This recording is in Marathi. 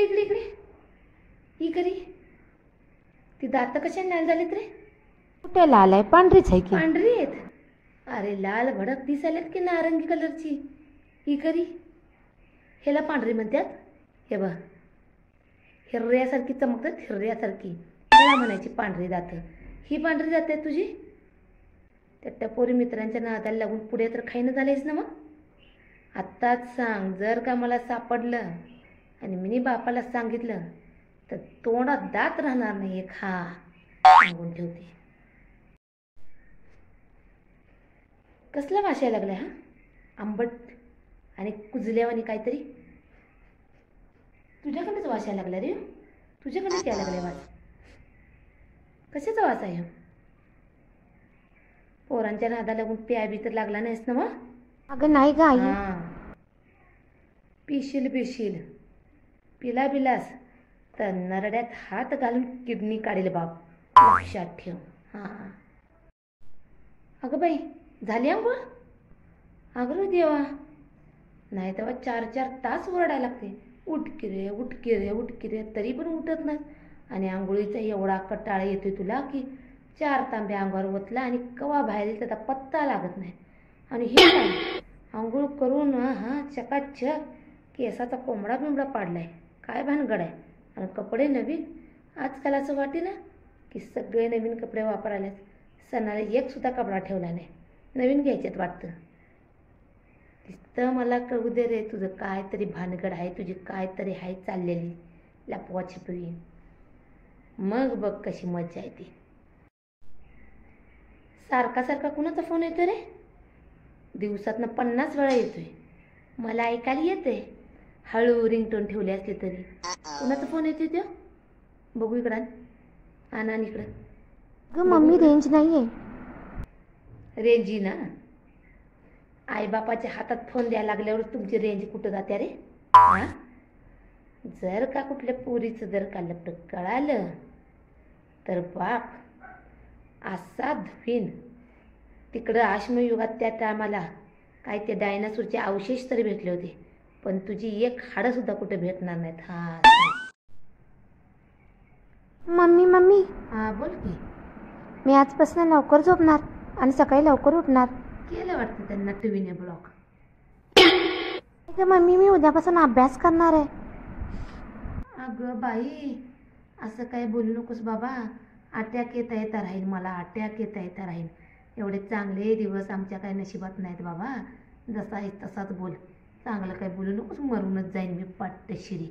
इकडे इकडे ही करी ती दात कशा लाल झालीत रे? कुठे लाल आहे? पांढरीच आहे की. पांढरी आहेत. अरे लाल भडक दिसायलेत की नारंगी कलरची. ही करी ह्याला पांढरी म्हणतात. हे बघ हिरऱ्यासारखी चमकतात, हिरऱ्यासारखी त्याला म्हणायची पांढरी दात. ही पांढरी दात आहे तुझी. त्या टपोरी मित्रांच्या नादाला लागून पुढे तर खाईनं झालेस ना. मग आत्ताच सांग, जर का मला सापडलं आणि मी बापाला सांगितलं तर तोंडात दात राहणार नाही. एक हा सांगून ठेवते. कसला वास यायला लागलाय हा? आंबट आणि कुजल्यावानी काहीतरी. तुझ्याकडेच वास यायला लागला रे. तुझ्याकडेच यायला लागलाय वास. कशाचा वास आहे? पोरांच्या नादा लागून प्याबी तर लागला नाहीस ना मग? अगं नाही ग आई. पिशील पिशील पिला बिलास तर नरड्यात हात घालून किडनी काढेल बाप, लक्षात ठेव. हां अगं बाई झाली आंघोळ? अगं देवा, नाही तेव्हा 4-4 तास ओरडायला लागते. उठकी रे उठकी रे उठकी रे, तरी पण उठत नाही. आणि आंघोळीचा एवढा कटाळा येतोय तुला की 4 तांब्या अंगावर ओतला आणि कवा बाहेर येईल त्याचा पत्ता लागत नाही. आणि हे काय आंघोळ करून चकाचक केसाचा कोंबडा बिंबडा पाडलाय. काय भानगड आहे? आणि कपडे नवीन. आजकाल असं वाटे ना की सगळे नवीन कपडे वापरायला. सणाला एक सुद्धा कपडा ठेवला नाही. नवीन घ्यायच्यात वाटतं. नुसतं मला कळू दे रे तुझं काय तरी भानगड आहे, तुझी काय तरी आहे चाललेली लपवा छिपवी. मग बघ कशी मजा येते. सारखा सारखा कुणाचा फोन येतो रे? दिवसातनं 50 वेळा येतोय. मला ऐकायला येते हळू रिंगटोन ठेवली असली तरी. कुणाचा फोन येतोय तो? बघू इकडं. आण इकडं. ग मम्मी रेंज नाहीये. रेंजी ना. आईबापाच्या हातात फोन द्यायला लागल्यावर तुमची रेंज कुठं जाते रे? हां जर का कुठल्या पोरीचं जर का लपट कळालं तर बाप असा धुवीन. तिकडं आश्मयुगात त्या टायमाला काय ते डायनासोरचे अवशेष तरी भेटले होते, पण तुझी एक हाडं सुद्धा कुठे भेटणार नाहीत. हां मम्मी मम्मी. हां बोल की. मी आजपासून लवकर झोपणार आणि सकाळी लवकर उठणार. केलं वाटतं त्यांना टीव्हीने ब्लॉक. मम्मी मी उद्यापासून अभ्यास करणार आहे. अगं बाई असं काय बोलू नकोस बाबा. अटॅक येता येता राहील मला, अटॅक येता येता राहील. एवढे चांगले दिवस आमच्या काय नशिबात नाहीत बाबा. जसा आहे तसाच बोल. चांगलं काय बोलू नकोस, मरूनच जाईन मी पाटशिरी.